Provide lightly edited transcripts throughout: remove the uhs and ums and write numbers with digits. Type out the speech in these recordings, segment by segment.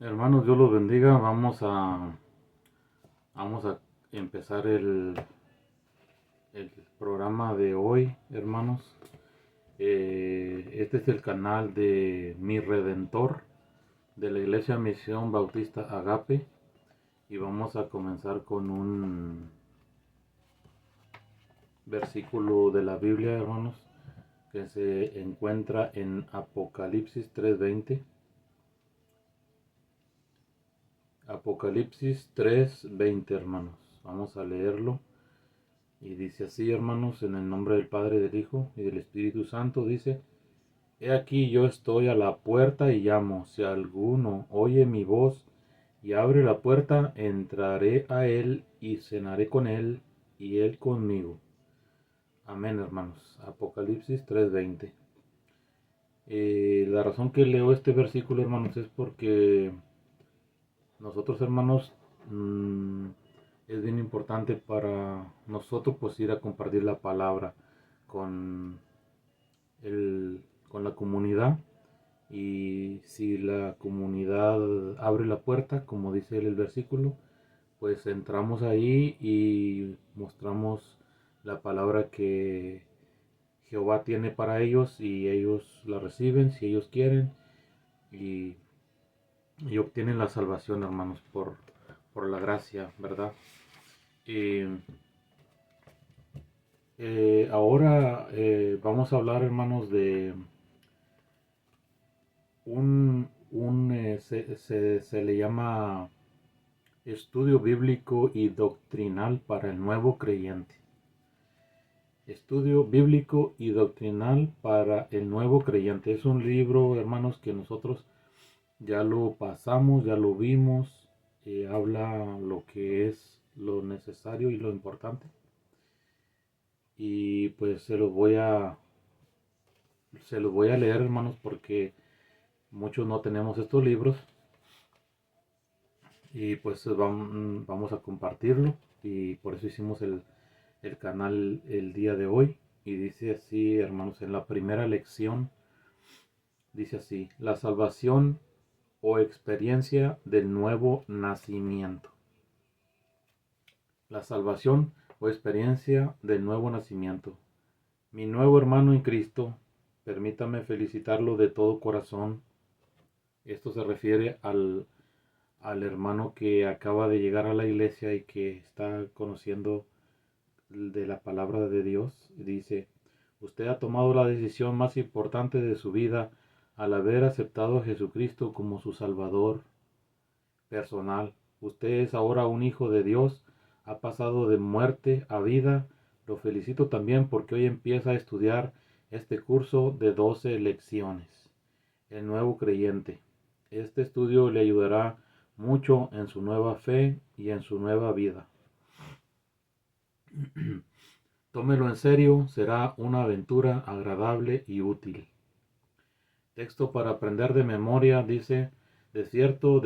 Hermanos, Dios los bendiga. Vamos a empezar el programa de hoy, hermanos. Este es el canal de Mi Redentor de la Iglesia Misión Bautista Agape. Y vamos a comenzar con un versículo de la Biblia, hermanos, que se encuentra en Apocalipsis 3:20. Apocalipsis 3:20, hermanos. Vamos a leerlo. Y dice así, hermanos, en el nombre del Padre, del Hijo y del Espíritu Santo, dice: He aquí yo estoy a la puerta y llamo. Si alguno oye mi voz y abre la puerta, entraré a él y cenaré con él y él conmigo. Amén, hermanos. Apocalipsis 3:20. La razón que leo este versículo, hermanos, es porque nosotros, hermanos, es bien importante para nosotros pues ir a compartir la palabra con, con la comunidad. Y si la comunidad abre la puerta, como dice el versículo, pues entramos ahí y mostramos la palabra que Jehová tiene para ellos, y ellos la reciben si ellos quieren, y, y obtienen la salvación, hermanos, por la gracia, ¿verdad? Y ahora vamos a hablar, hermanos, de se le llama estudio bíblico y doctrinal para el nuevo creyente. Estudio bíblico y doctrinal para el nuevo creyente. Es un libro, hermanos, que nosotros ya lo pasamos, ya lo vimos. Habla lo que es lo necesario y lo importante. Y pues se los voy a leer, hermanos, porque muchos no tenemos estos libros. Y pues vamos a compartirlo, y por eso hicimos el canal el día de hoy. Y dice así, hermanos, en la primera lección dice así: la salvación o experiencia del nuevo nacimiento. La salvación o experiencia del nuevo nacimiento. Mi nuevo hermano en Cristo, permítame felicitarlo de todo corazón. Esto se refiere al hermano que acaba de llegar a la iglesia y que está conociendo de la palabra de Dios. Dice: usted ha tomado la decisión más importante de su vida al haber aceptado a Jesucristo como su Salvador personal. Usted es ahora un hijo de Dios, ha pasado de muerte a vida. Lo felicito también porque hoy empieza a estudiar este curso de 12 lecciones. El nuevo creyente. Este estudio le ayudará mucho en su nueva fe y en su nueva vida. Tómelo en serio, será una aventura agradable y útil. Texto para aprender de memoria dice: de cierto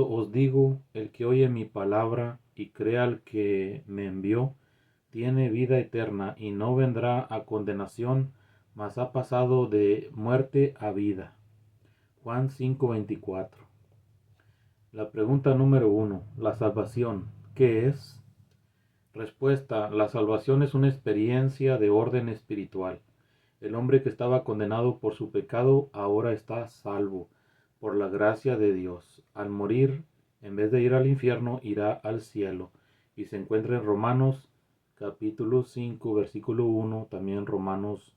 os digo, el que oye mi palabra y crea al que me envió, tiene vida eterna y no vendrá a condenación, mas ha pasado de muerte a vida. Juan 5:24. La pregunta número 1. La salvación, ¿qué es? Respuesta: la salvación es una experiencia de orden espiritual. El hombre que estaba condenado por su pecado ahora está salvo por la gracia de Dios. Al morir, en vez de ir al infierno, irá al cielo. Y se encuentra en Romanos capítulo 5, versículo 1, también Romanos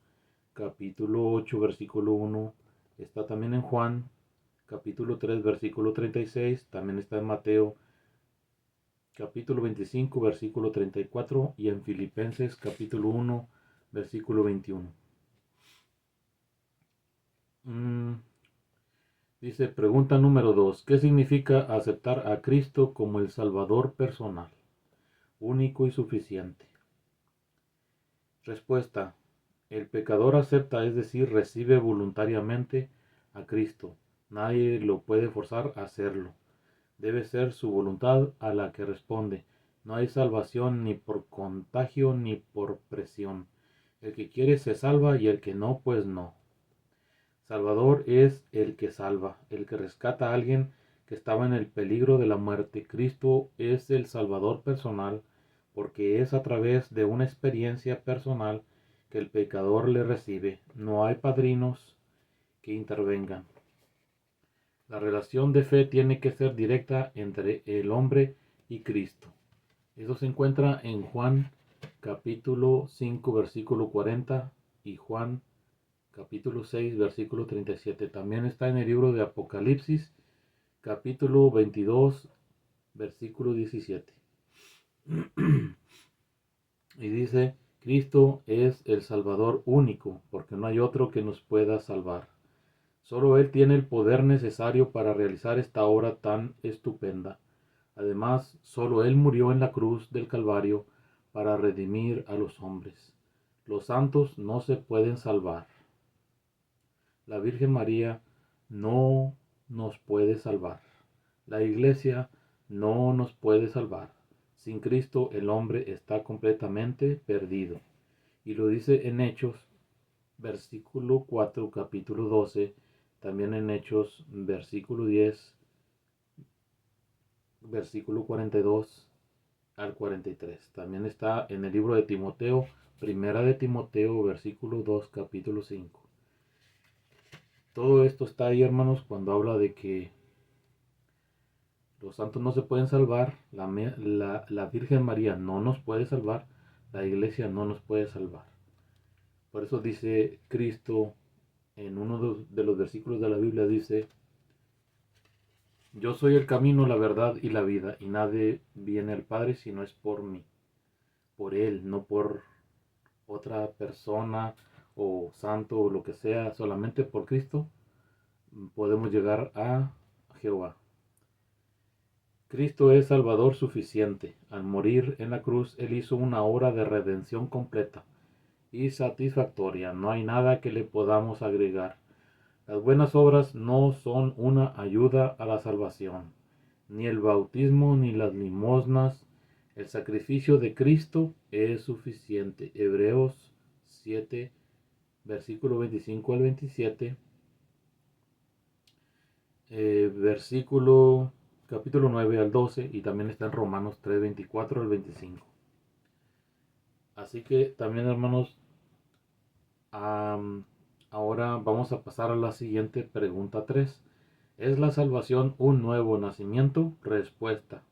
capítulo 8, versículo 1. Está también en Juan capítulo 3, versículo 36. También está en Mateo capítulo 25, versículo 34, y en Filipenses capítulo 1, versículo 21. Dice, pregunta número 2. ¿Qué significa aceptar a Cristo como el Salvador personal, único y suficiente? Respuesta: el pecador acepta, es decir, recibe voluntariamente a Cristo. Nadie lo puede forzar a hacerlo. Debe ser su voluntad a la que responde. No hay salvación ni por contagio ni por presión. El que quiere se salva, y el que no, pues no. Salvador es el que salva, el que rescata a alguien que estaba en el peligro de la muerte. Cristo es el Salvador personal, porque es a través de una experiencia personal que el pecador le recibe. No hay padrinos que intervengan. La relación de fe tiene que ser directa entre el hombre y Cristo. Eso se encuentra en Juan capítulo 5 versículo 40 y Juan capítulo 6 versículo 37. También está en el libro de Apocalipsis capítulo 22 versículo 17. Y dice, Cristo es el Salvador único, porque no hay otro que nos pueda salvar. Solo Él tiene el poder necesario para realizar esta obra tan estupenda. Además, solo Él murió en la cruz del Calvario para redimir a los hombres. Los santos no se pueden salvar. La Virgen María no nos puede salvar. La Iglesia no nos puede salvar. Sin Cristo el hombre está completamente perdido. Y lo dice en Hechos, versículo 4, capítulo 12, también en Hechos, versículo 10, versículo 42 al 43. También está en el libro de Timoteo, primera de Timoteo, versículo 2, capítulo 5. Todo esto está ahí, hermanos, cuando habla de que los santos no se pueden salvar, la Virgen María no nos puede salvar, la Iglesia no nos puede salvar. Por eso dice Cristo en uno de los versículos de la Biblia, dice, yo soy el camino, la verdad y la vida, y nadie viene al Padre si no es por mí, por Él, no por otra persona o santo o lo que sea, solamente por Cristo podemos llegar a Jehová. Cristo es Salvador suficiente. Al morir en la cruz, Él hizo una obra de redención completa y satisfactoria. No hay nada que le podamos agregar. Las buenas obras no son una ayuda a la salvación. Ni el bautismo ni las limosnas. El sacrificio de Cristo es suficiente. Hebreos 7, versículo 25 al 27. Versículo capítulo 9 al 12 y también está en Romanos 3, 24 al 25. Así que también, hermanos, ahora vamos a pasar a la siguiente pregunta 3. ¿Es la salvación un nuevo nacimiento? Respuesta.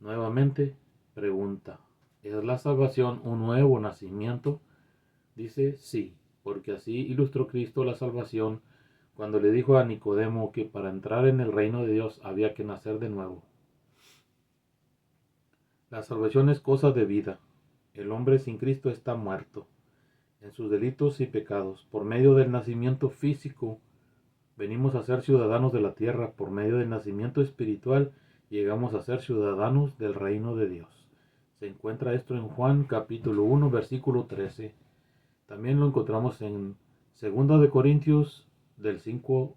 Nuevamente, pregunta. ¿Es la salvación un nuevo nacimiento? Dice sí, porque así ilustró Cristo la salvación cuando le dijo a Nicodemo que para entrar en el reino de Dios había que nacer de nuevo. La salvación es cosa de vida. El hombre sin Cristo está muerto en sus delitos y pecados. Por medio del nacimiento físico venimos a ser ciudadanos de la tierra. Por medio del nacimiento espiritual llegamos a ser ciudadanos del reino de Dios. Se encuentra esto en Juan capítulo 1 versículo 13. También lo encontramos en 2 de Corintios del 5,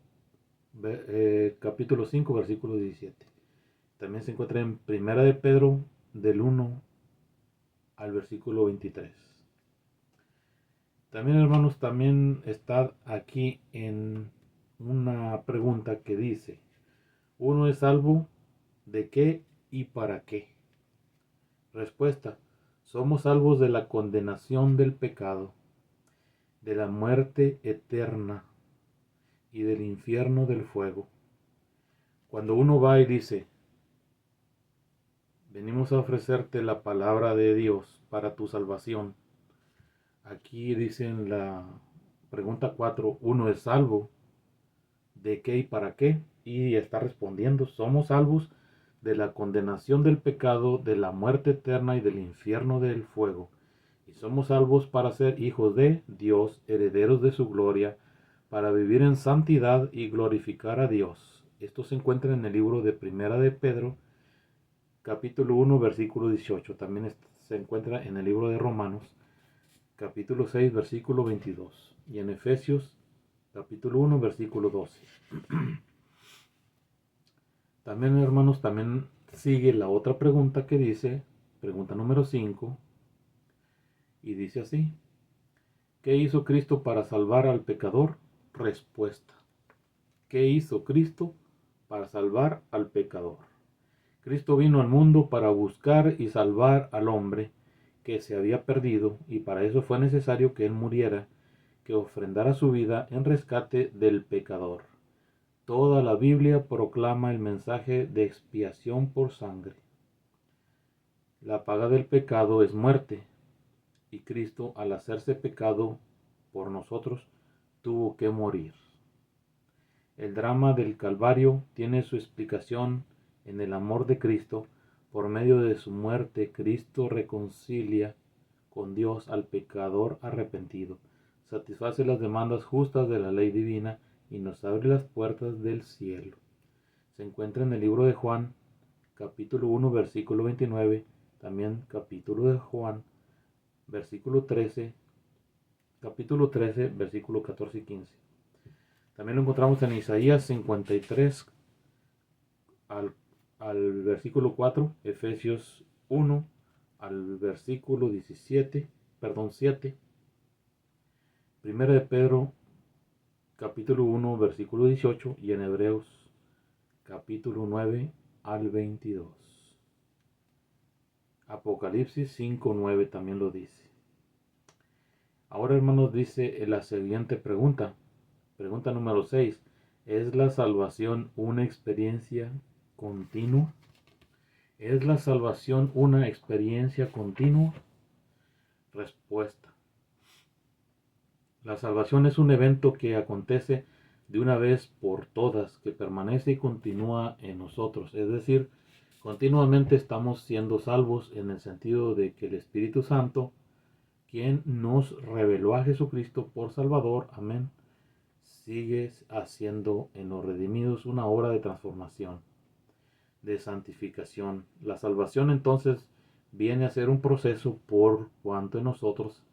capítulo 5 versículo 17. También se encuentra en 1 de Pedro del 1 al versículo 23. También, hermanos, también está aquí en una pregunta que dice, ¿uno es salvo de qué y para qué? Respuesta, somos salvos de la condenación del pecado, de la muerte eterna y del infierno del fuego. Cuando uno va y dice, venimos a ofrecerte la palabra de Dios para tu salvación. Aquí dice en la pregunta 4, ¿uno es salvo de qué y para qué? Y está respondiendo, somos salvos de la condenación del pecado, de la muerte eterna y del infierno del fuego. Y somos salvos para ser hijos de Dios, herederos de su gloria, para vivir en santidad y glorificar a Dios. Esto se encuentra en el libro de Primera de Pedro, capítulo 1, versículo 18. También se encuentra en el libro de Romanos, capítulo 6, versículo 22. Y en Efesios, capítulo 1, versículo 12. También, hermanos, también sigue la otra pregunta que dice, pregunta número 5, y dice así, ¿qué hizo Cristo para salvar al pecador? Respuesta, ¿qué hizo Cristo para salvar al pecador. Cristo vino al mundo para buscar y salvar al hombre que se había perdido, y para eso fue necesario que Él muriera, que ofrendara su vida en rescate del pecador. Toda la Biblia proclama el mensaje de expiación por sangre. La paga del pecado es muerte, y Cristo, al hacerse pecado por nosotros, tuvo que morir. El drama del Calvario tiene su explicación en el amor de Cristo. Por medio de su muerte, Cristo reconcilia con Dios al pecador arrepentido, satisface las demandas justas de la ley divina y nos abre las puertas del cielo. Se encuentra en el libro de Juan, capítulo 1, versículo 29, también capítulo de Juan, versículo 13, capítulo 13, versículo 14 y 15. También lo encontramos en Isaías 53 al versículo 4, Efesios 1 al versículo 7, 1 de Pedro capítulo 1 versículo 18 y en Hebreos capítulo 9 al 22. Apocalipsis 5:9 también lo dice. Ahora, hermanos, dice la siguiente pregunta. Pregunta número 6. ¿Es la salvación una experiencia continua? ¿Es la salvación una experiencia continua? Respuesta. La salvación es un evento que acontece de una vez por todas, que permanece y continúa en nosotros. Es decir, continuamente estamos siendo salvos en el sentido de que el Espíritu Santo, quien nos reveló a Jesucristo por Salvador, amén, sigue haciendo en los redimidos una obra de transformación, de santificación. La salvación entonces viene a ser un proceso por cuanto en nosotros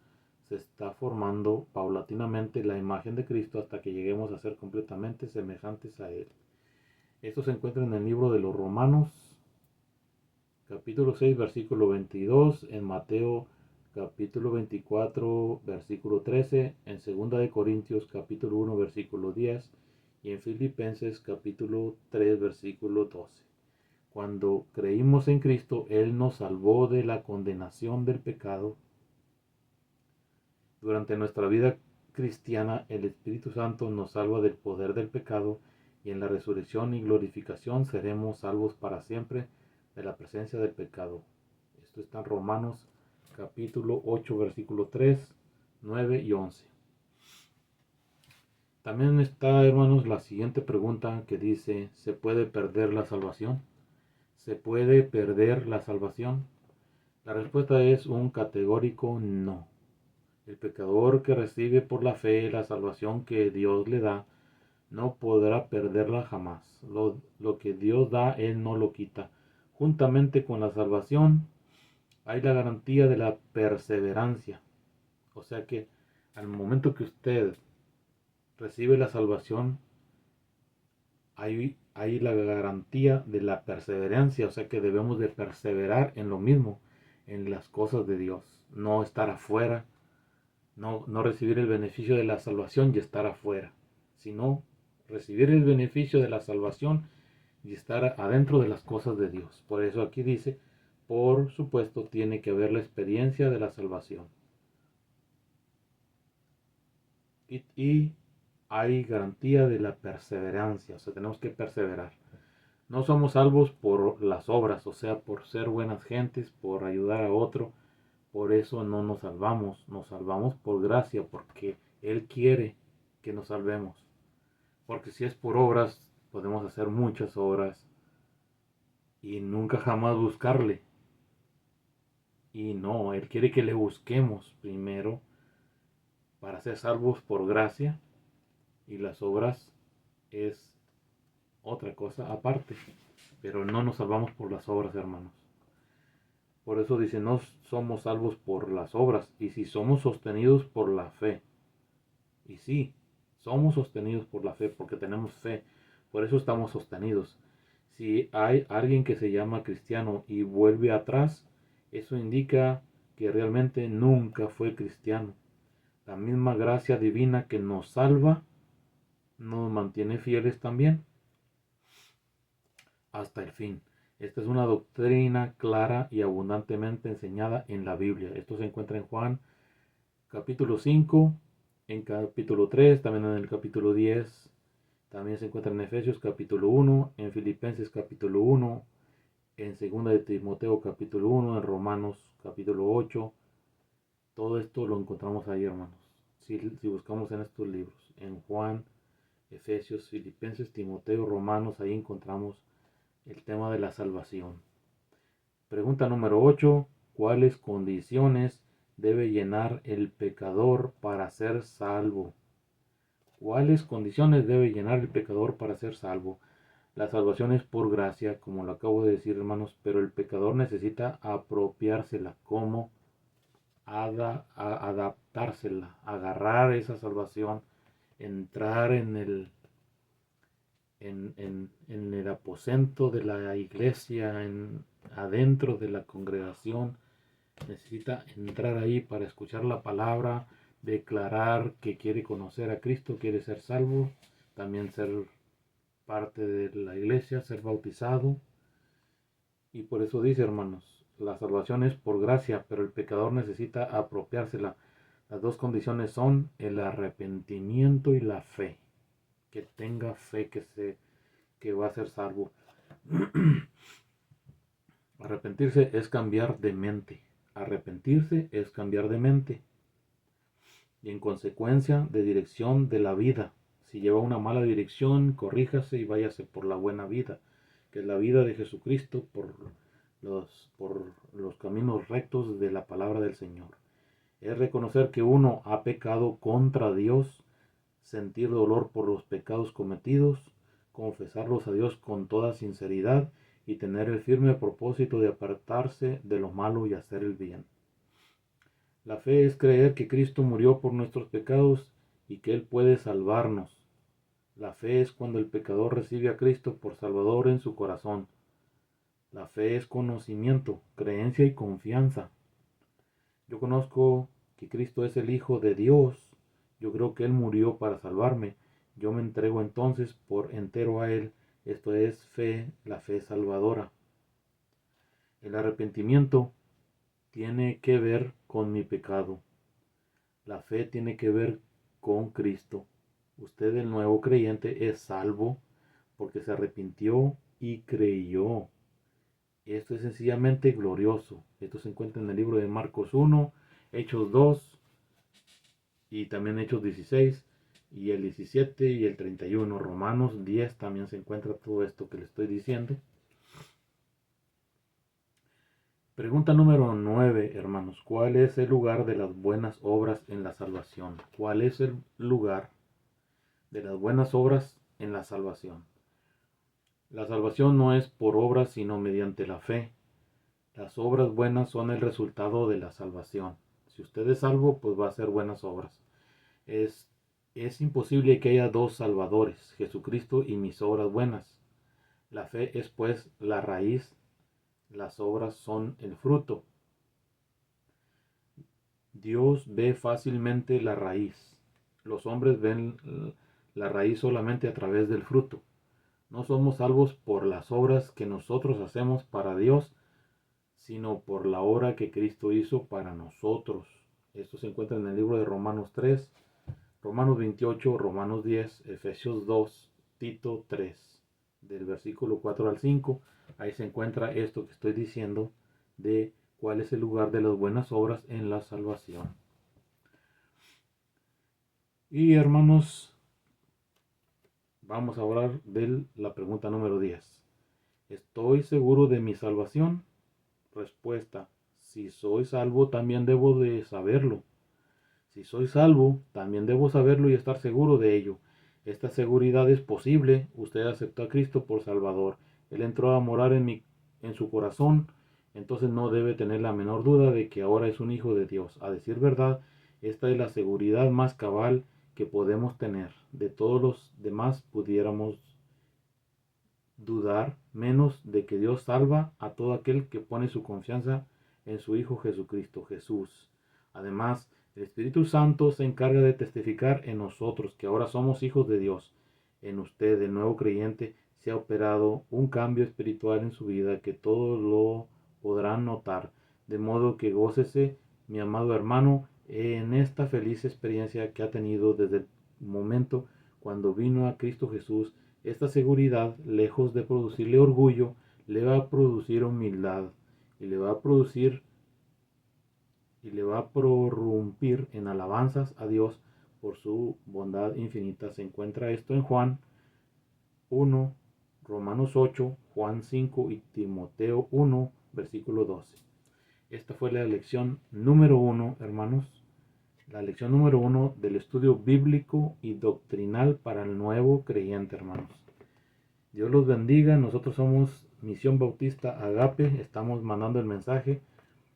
se está formando paulatinamente la imagen de Cristo hasta que lleguemos a ser completamente semejantes a Él. Esto se encuentra en el libro de los Romanos, capítulo 6, versículo 22, en Mateo capítulo 24, versículo 13, en 2 de Corintios capítulo 1, versículo 10 y en Filipenses capítulo 3, versículo 12. Cuando creímos en Cristo, Él nos salvó de la condenación del pecado. Durante nuestra vida cristiana, el Espíritu Santo nos salva del poder del pecado y en la resurrección y glorificación seremos salvos para siempre de la presencia del pecado. Esto está en Romanos capítulo 8, versículo 3, 9 y 11. También está, hermanos, la siguiente pregunta que dice, ¿se puede perder la salvación? ¿Se puede perder la salvación? La respuesta es un categórico no. El pecador que recibe por la fe la salvación que Dios le da, no podrá perderla jamás. Lo que Dios da, Él no lo quita. Juntamente con la salvación hay la garantía de la perseverancia. O sea que al momento que usted recibe la salvación, hay la garantía de la perseverancia. O sea que debemos de perseverar en lo mismo, en las cosas de Dios. No estar afuera, no recibir el beneficio de la salvación y estar afuera, sino recibir el beneficio de la salvación y estar adentro de las cosas de Dios. Por eso aquí dice, por supuesto, tiene que haber la experiencia de la salvación. Y hay garantía de la perseverancia, o sea, tenemos que perseverar. No somos salvos por las obras, o sea, por ser buenas gentes, por ayudar a otro. Por eso no nos salvamos por gracia, porque Él quiere que nos salvemos. Porque si es por obras, podemos hacer muchas obras y nunca jamás buscarle. Y no, Él quiere que le busquemos primero para ser salvos por gracia, y las obras es otra cosa aparte. Pero no nos salvamos por las obras, hermanos. Por eso dice, no somos salvos por las obras, y si somos sostenidos por la fe. Y sí, somos sostenidos por la fe, porque tenemos fe. Por eso estamos sostenidos. Si hay alguien que se llama cristiano y vuelve atrás, eso indica que realmente nunca fue cristiano. La misma gracia divina que nos salva, nos mantiene fieles también. hasta el fin. Esta es una doctrina clara y abundantemente enseñada en la Biblia. Esto se encuentra en Juan capítulo 5, en capítulo 3, también en el capítulo 10. También se encuentra en Efesios capítulo 1, en Filipenses capítulo 1, en 2 de Timoteo capítulo 1, en Romanos capítulo 8. Todo esto lo encontramos ahí, hermanos. Si buscamos en estos libros, en Juan, Efesios, Filipenses, Timoteo, Romanos, ahí encontramos el tema de la salvación. Pregunta número 8. ¿Cuáles condiciones debe llenar el pecador para ser salvo? ¿Cuáles condiciones debe llenar el pecador para ser salvo? La salvación es por gracia, como lo acabo de decir, hermanos, pero el pecador necesita apropiársela. ¿Cómo? Adaptársela, agarrar esa salvación, entrar en el aposento de la iglesia, adentro de la congregación. Necesita entrar ahí para escuchar la palabra, declarar que quiere conocer a Cristo, quiere ser salvo, también ser parte de la iglesia, ser bautizado. Y por eso dice, hermanos, la salvación es por gracia, pero el pecador necesita apropiársela. Las dos condiciones son el arrepentimiento y la fe. Que tenga fe que va a ser salvo. Arrepentirse es cambiar de mente. Arrepentirse es cambiar de mente. Y en consecuencia de dirección de la vida. Si lleva una mala dirección, corríjase y váyase por la buena vida, que es la vida de Jesucristo, por los caminos rectos de la palabra del Señor. Es reconocer que uno ha pecado contra Dios, sentir dolor por los pecados cometidos, confesarlos a Dios con toda sinceridad y tener el firme propósito de apartarse de lo malo y hacer el bien. La fe es creer que Cristo murió por nuestros pecados y que Él puede salvarnos. La fe es cuando el pecador recibe a Cristo por Salvador en su corazón. La fe es conocimiento, creencia y confianza. Yo conozco que Cristo es el Hijo de Dios. Yo creo que Él murió para salvarme. Yo me entrego entonces por entero a Él. Esto es fe, la fe salvadora. El arrepentimiento tiene que ver con mi pecado. La fe tiene que ver con Cristo. Usted, el nuevo creyente, es salvo porque se arrepintió y creyó. Esto es sencillamente glorioso. Esto se encuentra en el libro de Marcos 1, Hechos 2 y también Hechos 16 y el 17 y el 31. Romanos 10 también se encuentra todo esto que le estoy diciendo. Pregunta número 9, hermanos. ¿Cuál es el lugar de las buenas obras en la salvación? ¿Cuál es el lugar de las buenas obras en la salvación? La salvación no es por obras, sino mediante la fe. Las obras buenas son el resultado de la salvación. Si usted es salvo, pues va a hacer buenas obras. Es imposible que haya dos salvadores, Jesucristo y mis obras buenas. La fe es pues la raíz, las obras son el fruto. Dios ve fácilmente la raíz. Los hombres ven la raíz solamente a través del fruto. No somos salvos por las obras que nosotros hacemos para Dios, sino por la obra que Cristo hizo para nosotros. Esto se encuentra en el libro de Romanos 3, Romanos 28, Romanos 10, Efesios 2, Tito 3, del versículo 4 al 5. Ahí se encuentra esto que estoy diciendo de cuál es el lugar de las buenas obras en la salvación. Y hermanos, vamos a hablar de la pregunta número 10. ¿Estoy seguro de mi salvación? Respuesta: si soy salvo, también debo de saberlo. Si soy salvo, también debo saberlo y estar seguro de ello. Esta seguridad es posible. Usted aceptó a Cristo por Salvador. Él entró a morar en su corazón. Entonces no debe tener la menor duda de que ahora es un hijo de Dios. A decir verdad, esta es la seguridad más cabal que podemos tener. De todos los demás pudiéramos dudar menos de que Dios salva a todo aquel que pone su confianza en su Hijo Jesucristo, Jesús. Además, el Espíritu Santo se encarga de testificar en nosotros que ahora somos hijos de Dios. En usted, el nuevo creyente, se ha operado un cambio espiritual en su vida que todos lo podrán notar. De modo que gócese, mi amado hermano, en esta feliz experiencia que ha tenido desde el momento cuando vino a Cristo Jesús. Esta seguridad, lejos de producirle orgullo, le va a producir humildad y le va a prorrumpir en alabanzas a Dios por su bondad infinita. Se encuentra esto en Juan 1, Romanos 8, Juan 5 y Timoteo 1, versículo 12. Esta fue la lección número 1, hermanos. La lección número 1 del estudio bíblico y doctrinal para el nuevo creyente, hermanos. Dios los bendiga. Nosotros somos Misión Bautista Agape. Estamos mandando el mensaje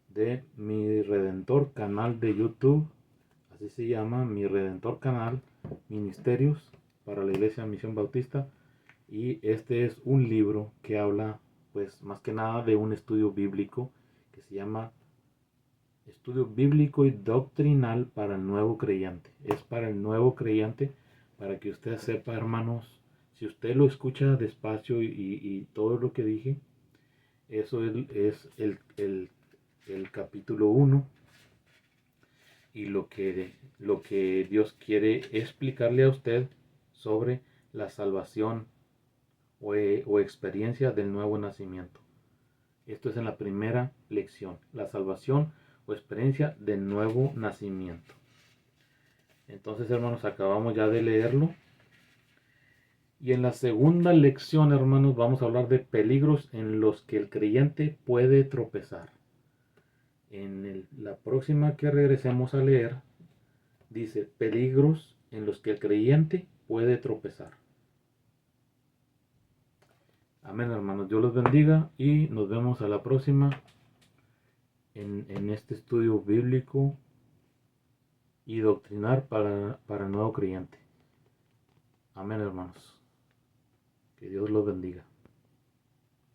de Mi Redentor canal de YouTube. Así se llama, Mi Redentor canal, Ministerios para la Iglesia Misión Bautista. Y este es un libro que habla, pues más que nada, de un estudio bíblico que se llama Estudio Bíblico y Doctrinal para el Nuevo Creyente. Es para el nuevo creyente, para que usted sepa, hermanos, si usted lo escucha despacio y todo lo que dije, eso es el capítulo 1 y lo que Dios quiere explicarle a usted sobre la salvación o experiencia del nuevo nacimiento. Esto es en la primera lección, la salvación o experiencia del nuevo nacimiento. Entonces, hermanos, acabamos ya de leerlo. Y en la segunda lección, hermanos, vamos a hablar de peligros en los que el creyente puede tropezar. En la próxima que regresemos a leer, dice peligros en los que el creyente puede tropezar. Amén, hermanos. Dios los bendiga y nos vemos a la próxima en este estudio bíblico y doctrinar para el nuevo creyente. Amén, hermanos. Que Dios los bendiga.